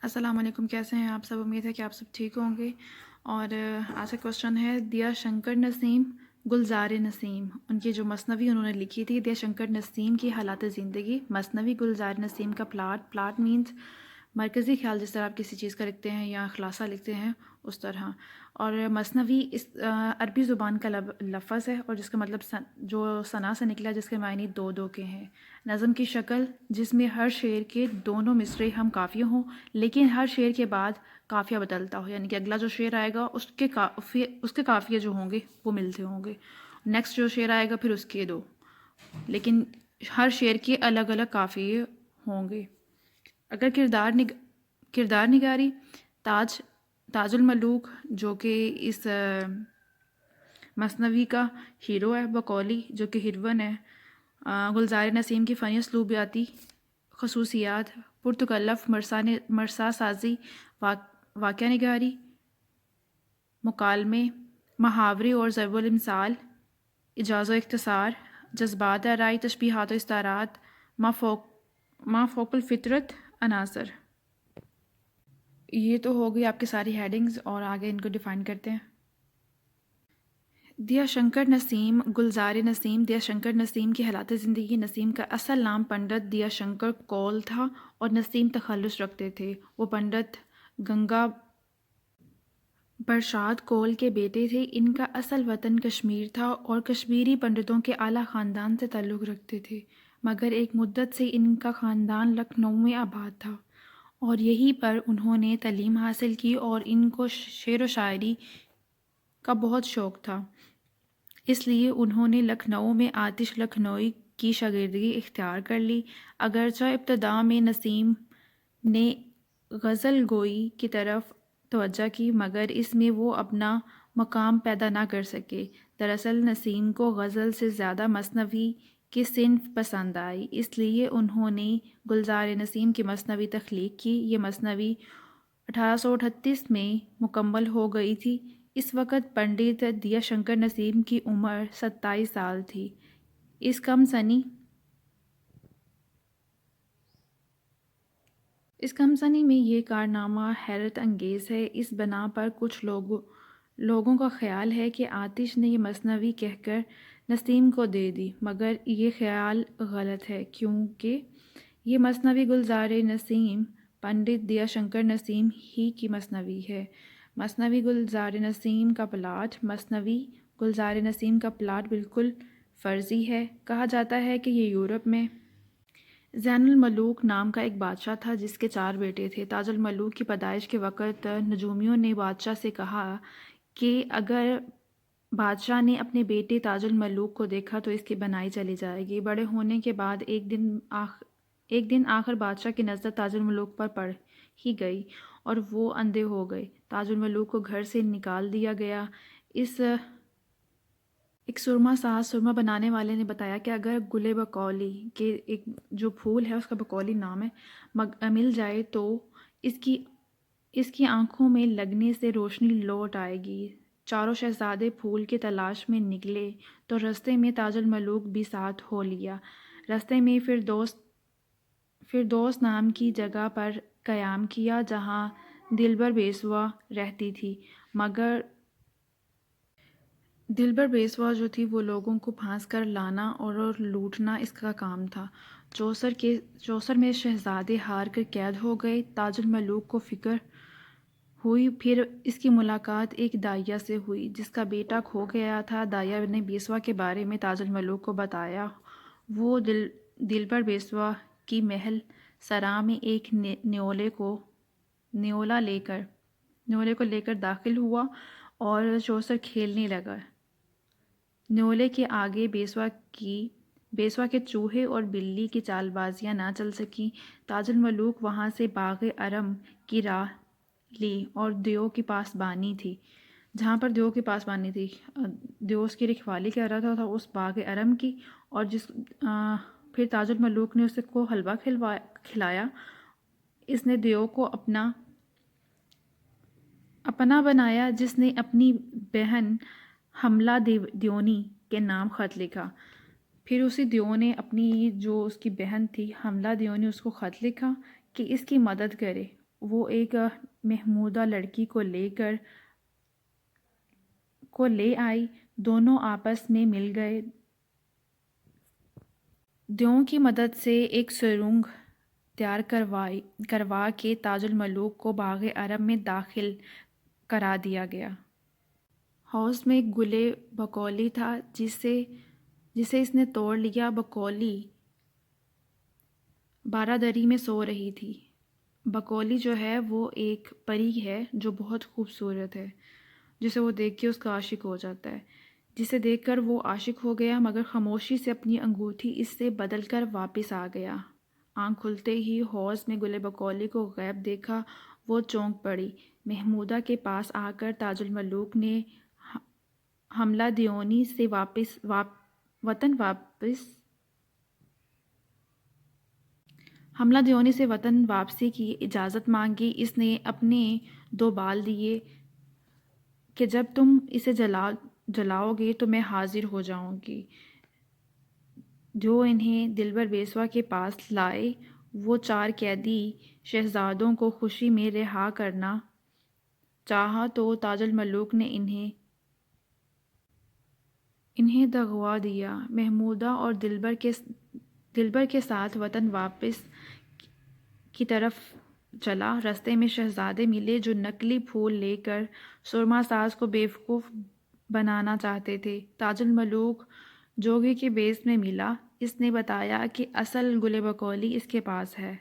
السلام علیکم، کیسے ہیں آپ سب؟ امید ہے کہ آپ سب ٹھیک ہوں گے۔ اور آج کا کوشچن ہے دیا شنکر نسیم گلزار نسیم، ان کی جو مثنوی انہوں نے لکھی تھی دیا شنکر نسیم کی حالات زندگی۔ مثنوی گلزار نسیم کا پلاٹ مینس مرکزی خیال، جس طرح آپ کسی چیز کا لکھتے ہیں یا خلاصہ لکھتے ہیں اس طرح۔ اور مثنوی اس عربی زبان کا لفظ ہے اور جس کا مطلب جو ثنا سے نکلا، جس کے معنی دو دو کے ہیں۔ نظم کی شکل جس میں ہر شعر کے دونوں مصرعے ہم قافیہ ہوں، لیکن ہر شعر کے بعد قافیہ بدلتا ہو، یعنی کہ اگلا جو شعر آئے گا اس کے قافیے جو ہوں گے وہ ملتے ہوں گے، نیکسٹ جو شعر آئے گا پھر اس کے دو، لیکن ہر شعر کے الگ الگ قافیے ہوں گے۔ اگر کردار نگاری، تاج الملوک جو کہ اس مثنوی کا ہیرو ہے، بقولی جو کہ ہیروین ہے، گلزار نسیم کی فنی اسلوبیاتی خصوصیات، پرتکلف مرثا سازی، واقعہ نگاری، مکالمے، محاورے اور ضرب الامثال، اجاز و اختصار، جذبات آرائی، تشبیہات و استعارات، ما فوق الفطرت عناصر۔ یہ تو ہو گئی آپ کی ساری ہیڈنگز، اور آگے ان کو ڈیفائن کرتے ہیں۔ دیا شنکر نسیم گلزار نسیم دیا شنکر نسیم کی حالات زندگی۔ نسیم کا اصل نام پنڈت دیا شنکر کول تھا اور نسیم تخلص رکھتے تھے۔ وہ پنڈت گنگا پرساد کول کے بیٹے تھے۔ ان کا اصل وطن کشمیر تھا اور کشمیری پنڈتوں کے اعلیٰ خاندان سے تعلق رکھتے تھے، مگر ایک مدت سے ان کا خاندان لکھنؤ میں آباد تھا اور یہیں پر انہوں نے تعلیم حاصل کی، اور ان کو شعر و شاعری کا بہت شوق تھا، اس لیے انہوں نے لکھنؤ میں آتش لکھنوئی کی شاگردگی اختیار کر لی۔ اگرچہ ابتدا میں نسیم نے غزل گوئی کی طرف توجہ کی، مگر اس میں وہ اپنا مقام پیدا نہ کر سکے۔ دراصل نسیم کو غزل سے زیادہ مثنوی کی صنف پسند آئی، اس لیے انہوں نے گلزار نسیم کی مثنوی تخلیق کی۔ یہ مثنوی 1838 میں مکمل ہو گئی تھی۔ اس وقت پنڈت دیا شنکر نسیم کی عمر 27 سال تھی۔ اس کم سنی میں یہ کارنامہ حیرت انگیز ہے۔ اس بنا پر کچھ لوگوں کا خیال ہے کہ آتش نے یہ مثنوی کہہ کر نسیم کو دے دی، مگر یہ خیال غلط ہے، کیونکہ یہ مثنوی گلزار نسیم پنڈت دیا شنکر نسیم ہی کی مثنوی ہے۔ مثنوی گلزار نسیم کا پلاٹ بالکل فرضی ہے۔ کہا جاتا ہے کہ یہ یورپ میں زین الملوک نام کا ایک بادشاہ تھا جس کے 4 بیٹے تھے۔ تاج الملوک کی پیدائش کے وقت نجومیوں نے بادشاہ سے کہا کہ اگر بادشاہ نے اپنے بیٹے تاج الملوک کو دیکھا تو اس کی بنائی چلی جائے گی۔ بڑے ہونے کے بعد ایک دن آخر بادشاہ کی نظر تاج الملوک پر پڑ ہی گئی اور وہ اندھے ہو گئے۔ تاج الملوک کو گھر سے نکال دیا گیا۔ ایک سرما ساز سرما بنانے والے نے بتایا کہ اگر گل بقولی کے ایک جو پھول ہے، اس کا بقولی نام ہے، مل جائے تو اس کی آنکھوں میں لگنے سے روشنی لوٹ آئے گی۔ چاروں شہزادے پھول کی تلاش میں نکلے تو رستے میں تاج الملوک بھی ساتھ ہو لیا۔ رستے میں فردوس نام کی جگہ پر قیام کیا جہاں دلبر بیسوا رہتی تھی، مگر دلبر بیسوا جو تھی وہ لوگوں کو پھانس کر لانا اور لوٹنا اس کا کام تھا۔ چوسر میں شہزادے ہار کر قید ہو گئے۔ تاج الملوک کو فکر ہوئی، پھر اس کی ملاقات ایک دائیا سے ہوئی جس کا بیٹا کھو گیا تھا۔ دائیا نے بیسوا کے بارے میں تاج الملوک کو بتایا۔ وہ دلبر بیسوا کی محل سرا میں ایک نیولے کو لے کر داخل ہوا اور چوسر کھیلنے لگا۔ نیولے کے آگے بیسوا کے چوہے اور بلی کی چال بازیاں نہ چل سکیں۔ تاج الملوک وہاں سے باغ ارم کی راہ لی اور جہاں پر دیو کی پاسبانی تھی، دیو اس کی رکھوالی کر رہا تھا اس باغ ارم کی، اور پھر تاج الملوک نے اس کو حلوہ کھلایا۔ اس نے دیو کو اپنا بنایا، جس نے اپنی بہن حملہ دیونی کے نام خط لکھا۔ پھر اسی دیو نے اپنی جو اس کی بہن تھی حملہ دیونی، اس کو خط لکھا کہ اس کی مدد کرے وہ ایک محمودہ لڑکی کو لے آئی۔ دونوں آپس میں مل گئے۔ دیووں کی مدد سے ایک سرنگ تیار کروا کے تاج الملوک کو باغ عرب میں داخل کرا دیا گیا۔ حوض میں گل بقولی تھا جسے اس نے توڑ لیا۔ بقولی بارادری میں سو رہی تھی۔ بقولی جو ہے وہ ایک پری ہے جو بہت خوبصورت ہے، جسے وہ دیکھ کے اس کا عاشق ہو جاتا ہے، جسے دیکھ کر وہ عاشق ہو گیا، مگر خاموشی سے اپنی انگوٹھی اس سے بدل کر واپس آ گیا۔ آنکھ کھلتے ہی حوض میں گل بقولی کو غائب دیکھا۔ وہ چونک پڑی۔ محمودہ کے پاس آ کر تاج الملوک نے حملہ دیونی سے وطن واپسی کی اجازت مانگی۔ اس نے اپنے 2 بال دیے کہ جب تم اسے جلاؤ گے تو میں حاضر ہو جاؤں گی۔ جو انہیں دلبر بیسوا کے پاس لائے۔ وہ 4 قیدی شہزادوں کو خوشی میں رہا کرنا چاہا تو تاج الملوک نے انہیں دغوا دیا۔ محمودہ اور دلبر کے ساتھ وطن واپس کی طرف چلا۔ رستے میں شہزادے ملے جو نقلی پھول لے کر سرما ساز کو بیوقوف بنانا چاہتے تھے۔ تاج الملوک جوگی کے بیس میں ملا۔ اس نے بتایا کہ اصل گل بقولی اس کے پاس ہے۔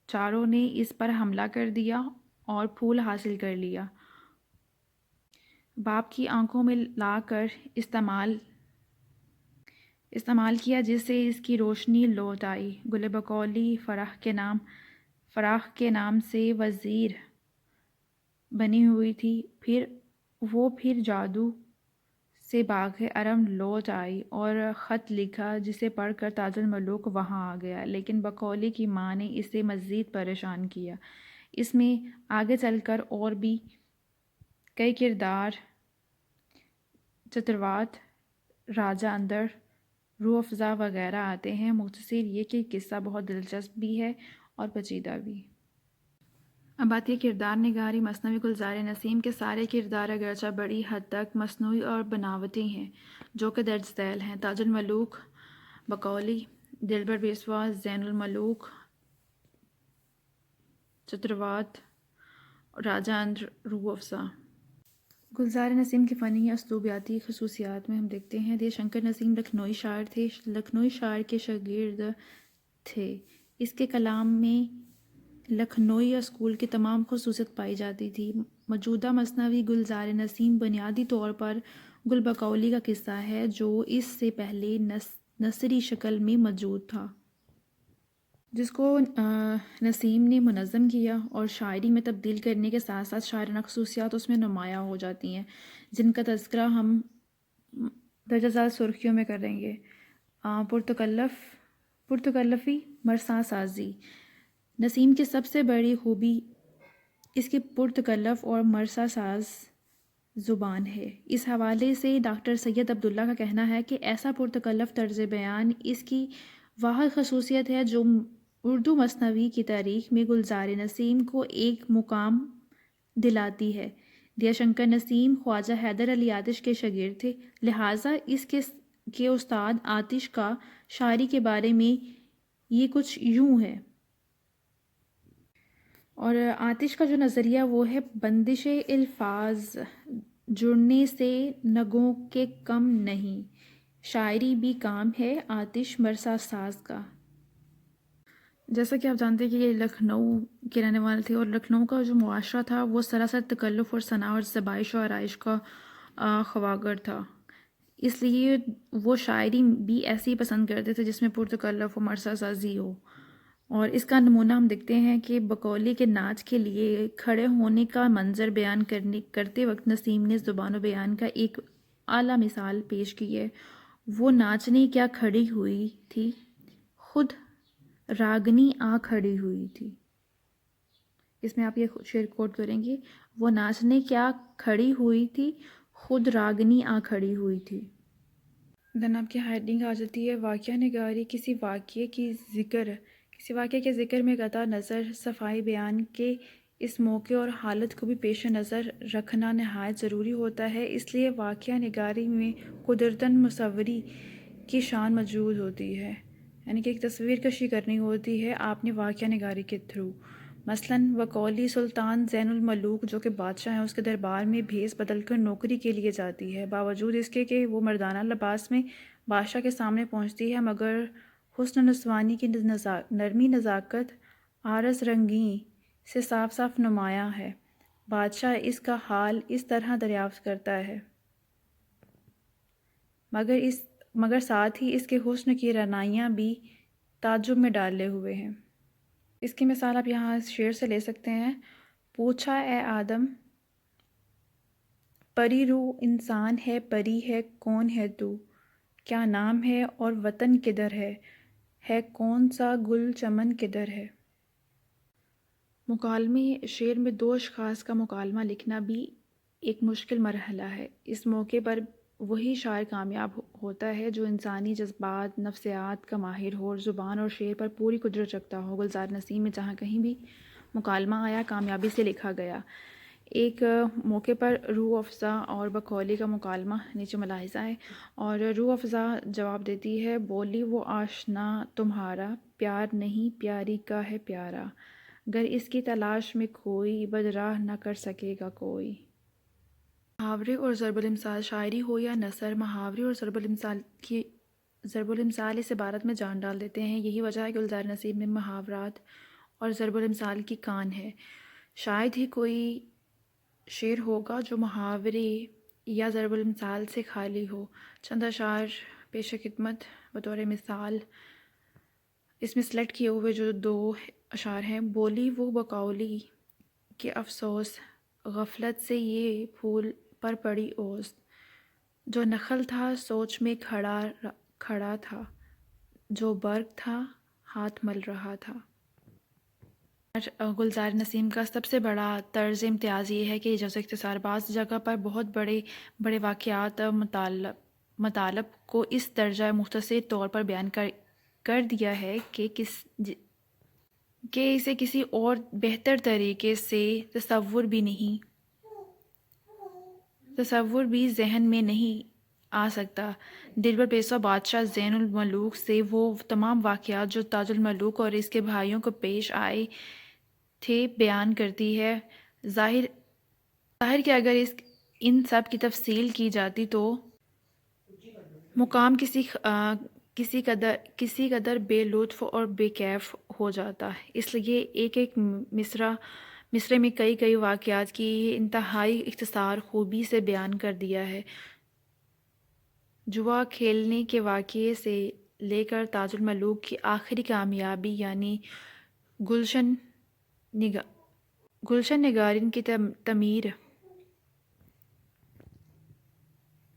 چاروں نے اس پر حملہ کر دیا اور پھول حاصل کر لیا۔ باپ کی آنکھوں میں لا کر استعمال کیا جس سے اس کی روشنی لوٹ آئی۔ گل بقولی فراخ کے نام سے وزیر بنی ہوئی تھی۔ پھر جادو سے باغ عرب لوٹ آئی اور خط لکھا جسے پڑھ کر تاج الملوک وہاں آ گیا، لیکن بقولی کی ماں نے اسے مزید پریشان کیا۔ اس میں آگے چل کر اور بھی کئی کردار چتروات، راجہ اندر، روح افزا وغیرہ آتے ہیں۔ مختصر یہ کہ قصہ بہت دلچسپ بھی ہے اور پیچیدہ بھی۔ اب آتی ہے کردار نگاری۔ مثنوی گلزار نسیم کے سارے کردار اگرچہ بڑی حد تک مصنوعی اور بناوٹی ہیں جو کہ درج ذیل ہیں: تاج الملوک، بقولی، دلبر بیسوا، زین الملوک، چتروات، راجہ اندر، روح افزا۔ گلزار نسیم کی فنی اسلوبیاتی خصوصیات میں ہم دیکھتے ہیں: دیا شنکر نسیم لکھنوئی شاعر تھے، لکھنوئی شاعر کے شاگرد تھے۔ اس کے کلام میں لکھنوئی اسکول کی تمام خصوصیت پائی جاتی تھی۔ موجودہ مثنوی گلزار نسیم بنیادی طور پر گل بقولی کا قصہ ہے جو اس سے پہلے نثری شکل میں موجود تھا، جس کو نسیم نے منظم کیا اور شاعری میں تبدیل کرنے کے ساتھ ساتھ شاعرانہ خصوصیات اس میں نمایاں ہو جاتی ہیں، جن کا تذکرہ ہم درجہ ذیل سرخیوں میں کریں گے۔ پرتکلفی، مرثاں سازی۔ نسیم کی سب سے بڑی خوبی اس کی پرتکلف اور مرثاں ساز زبان ہے۔ اس حوالے سے ڈاکٹر سید عبداللہ کا کہنا ہے کہ ایسا پرتکلف طرز بیان اس کی واحد خصوصیت ہے جو اردو مثنوی کی تاریخ میں گلزار نسیم کو ایک مقام دلاتی ہے۔ دیا شنکر نسیم خواجہ حیدر علی آتش کے شاگرد تھے، لہٰذا اس کے استاد آتش کا شاعری کے بارے میں یہ کچھ یوں ہے۔ اور آتش کا جو نظریہ وہ ہے: بندش الفاظ جڑنے سے نگوں کے کم نہیں، شاعری بھی کام ہے آتش مرثاں ساز کا۔ جیسا کہ آپ جانتے ہیں کہ یہ لکھنؤ کے رہنے والے تھے اور لکھنؤ کا جو معاشرہ تھا وہ سراسر تکلف اور ثناء اور زیبائش و آرائش کا خواگر تھا، اس لیے وہ شاعری بھی ایسی ہی پسند کرتے تھے جس میں پرتکلف و مرثاں سازی ہو۔ اور اس کا نمونہ ہم دیکھتے ہیں کہ بقولی کے ناچ کے لیے کھڑے ہونے کا منظر بیان کرتے وقت نسیم نے زبان و بیان کا ایک اعلیٰ مثال پیش کی ہے۔ وہ ناچنے کیا کھڑی ہوئی تھی، خود راگنی آ کھڑی ہوئی تھی۔ اس میں آپ یہ شعر کوٹ کریں گے: وہ ناچنے کیا کھڑی ہوئی تھی، خود راگنی آ کھڑی ہوئی تھی۔ دن آپ کی ہیڈنگ آ جاتی ہے واقعہ نگاری۔ کسی واقعے کی ذکر کسی واقعے کے ذکر میں قطع نظر صفائی بیان کے اس موقع اور حالت کو بھی پیش نظر رکھنا نہایت ضروری ہوتا ہے، اس لیے واقعہ نگاری میں قدرتاً مصوری کی شان موجود ہوتی ہے، یعنی کہ ایک تصویر کشی کرنی ہوتی ہے آپ نے واقعہ نگاری کے تھرو۔ مثلاً بقولی سلطان زین الملوک جو کہ بادشاہ ہیں، اس کے دربار میں بھیس بدل کر نوکری کے لیے جاتی ہے، باوجود اس کے کہ وہ مردانہ لباس میں بادشاہ کے سامنے پہنچتی ہے، مگر حسن نسوانی کی نرمی نزاکت عارض رنگیں سے صاف صاف نمایاں ہے۔ بادشاہ اس کا حال اس طرح دریافت کرتا ہے، مگر ساتھ ہی اس کے حسن کی رعنائیاں بھی تعجب میں ڈالے ہوئے ہیں۔ اس کی مثال آپ یہاں اس شعر سے لے سکتے ہیں۔ پوچھا اے آدم پری رو انسان ہے پری ہے کون ہے تو، کیا نام ہے اور وطن کدھر ہے کون سا گل چمن کدھر ہے۔ مکالمے شعر میں دو اشخاص کا مکالمہ لکھنا بھی ایک مشکل مرحلہ ہے۔ اس موقع پر وہی شاعر کامیاب ہوتا ہے جو انسانی جذبات نفسیات کا ماہر ہو اور زبان اور شعر پر پوری قدرت رکھتا ہو۔ گلزار نسیم میں جہاں کہیں بھی مکالمہ آیا کامیابی سے لکھا گیا۔ ایک موقع پر روح افزا اور بقولی کا مکالمہ نیچے ملاحظہ ہے، اور روح افزا جواب دیتی ہے، بولی وہ آشنا تمہارا پیار نہیں پیاری کا ہے پیارا، گر اس کی تلاش میں کوئی بدراہ نہ کر سکے گا کوئی۔ محاورے اور ضرب الامثال، شاعری ہو یا نثر، محاورے اور ضرب الامثال اس عبارت میں جان ڈال دیتے ہیں۔ یہی وجہ ہے کہ گلزار نسیم میں محاورات اور ضرب الامثال کی کان ہے۔ شاید ہی کوئی شعر ہوگا جو محاورے یا ضرب الامثال سے خالی ہو۔ چند اشعار پیش خدمت بطور مثال اس میں سلیکٹ کیے ہوئے جو دو اشعار ہیں۔ بولی وہ بقولی کہ افسوس غفلت سے یہ پھول پر پڑی اوس، جو نخل تھا سوچ میں کھڑا تھا، جو برگ تھا ہاتھ مل رہا تھا۔ گلزار نسیم کا سب سے بڑا طرز امتیاز یہ ہے کہ یہ جز اختصار بعض جگہ پر بہت بڑے بڑے واقعات مطالب کو اس درجہ مختصر طور پر بیان کر دیا ہے کہ اسے کسی اور بہتر طریقے سے تصور بھی ذہن میں نہیں آ سکتا۔ دلبر پیشوا بادشاہ زین الملوک سے وہ تمام واقعات جو تاج الملوک اور اس کے بھائیوں کو پیش آئے تھے بیان کرتی ہے۔ ظاہر کہ اگر ان سب کی تفصیل کی جاتی تو مقام کسی قدر بے لطف اور بے کیف ہو جاتا، اس لیے ایک مصرعے میں کئی واقعات کی انتہائی اختصار خوبی سے بیان کر دیا ہے۔ جوا کھیلنے کے واقعے سے لے کر تاج الملوک کی آخری کامیابی یعنی گلشن نگارین کی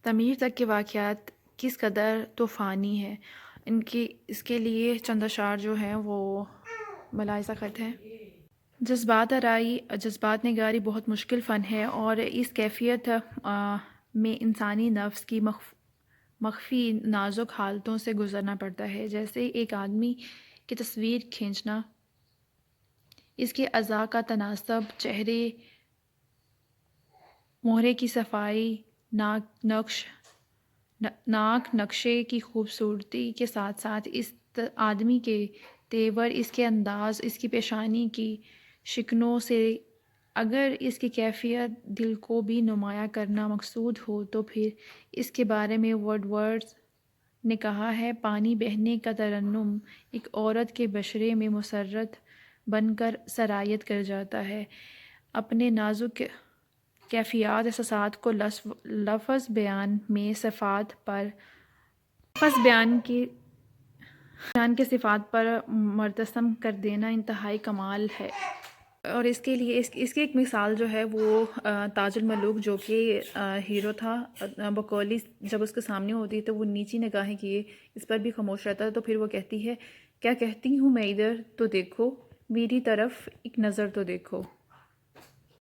تعمیر تک کے واقعات کس قدر طوفانی ہیں، اس کے لیے چند اشعار جو ہیں وہ ملاحظہ خط ہیں۔ جذبات نگاری بہت مشکل فن ہے اور اس کیفیت میں انسانی نفس کی مخفی نازک حالتوں سے گزرنا پڑتا ہے، جیسے ایک آدمی کی تصویر کھینچنا، اس کے اعضاء کا تناسب، چہرے مہرے کی صفائی، ناک نقشے کی خوبصورتی کے ساتھ ساتھ اس آدمی کے تیور، اس کے انداز، اس کی پیشانی کی شکنوں سے اگر اس کی کیفیت دل کو بھی نمایاں کرنا مقصود ہو تو پھر اس کے بارے میں ورڈز نے کہا ہے، پانی بہنے کا ترنم ایک عورت کے بشرے میں مسرت بن کر سرایت کر جاتا ہے، اپنے نازک کیفیات احساسات کو لفظ بیان میں صفات کے صفات پر مرتسم کر دینا انتہائی کمال ہے۔ اور اس کی ایک مثال جو ہے وہ تاج الملوک جو کہ ہیرو تھا، بقولی جب اس کے سامنے ہوتی تو وہ نیچی نگاہیں کیے اس پر بھی خاموش رہتا ہے، تو پھر وہ کہتی ہے، کیا کہتی ہوں میں ادھر تو دیکھو، میری طرف ایک نظر تو دیکھو۔